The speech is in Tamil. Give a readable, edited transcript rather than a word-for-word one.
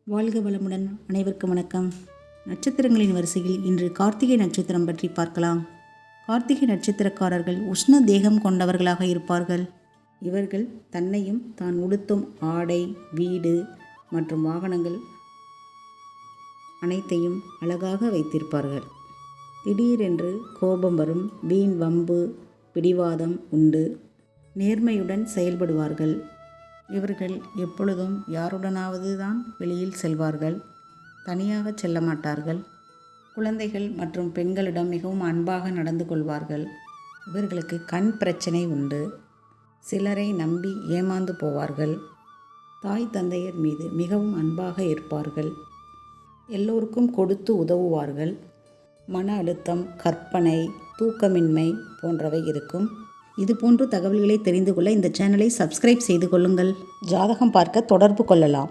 வாழ்க வளமுடன். அனைவருக்கும் வணக்கம். நட்சத்திரங்களின் வரிசையில் இன்று கார்த்திகை நட்சத்திரம் பற்றி பார்க்கலாம். கார்த்திகை நட்சத்திரக்காரர்கள் உஷ்ண தேகம் கொண்டவர்களாக இருப்பார்கள். இவர்கள் தன்னையும் தான் உடுத்தும் ஆடை, வீடு மற்றும் வாகனங்கள் அனைத்தையும் அழகாக வைத்திருப்பார்கள். திடீரென்று கோபம் வரும், வீண் வம்பு பிடிவாதம் உண்டு. நேர்மையுடன் செயல்படுவார்கள். இவர்கள் எப்பொழுதும் யாருடனாவது தான் வெளியில் செல்வார்கள். தனியாக செல்ல மாட்டார்கள். குழந்தைகள் மற்றும் பெண்களிடம் மிகவும் அன்பாக நடந்து கொள்வார்கள். இவர்களுக்கு கண் பிரச்சனை உண்டு. சிலரை நம்பி ஏமாந்து போவார்கள். தாய் தந்தையர் மீது மிகவும் அன்பாக இருப்பார்கள். எல்லோருக்கும் கொடுத்து உதவுவார்கள். மன அழுத்தம், கற்பனை, தூக்கமின்மை போன்றவை இருக்கும். இதுபோன்ற தகவல்களை தெரிந்து கொள்ள இந்த சேனலை சப்ஸ்கிரைப் செய்து கொள்ளுங்கள். ஜாதகம் பார்க்க தொடர்பு கொள்ளலாம்.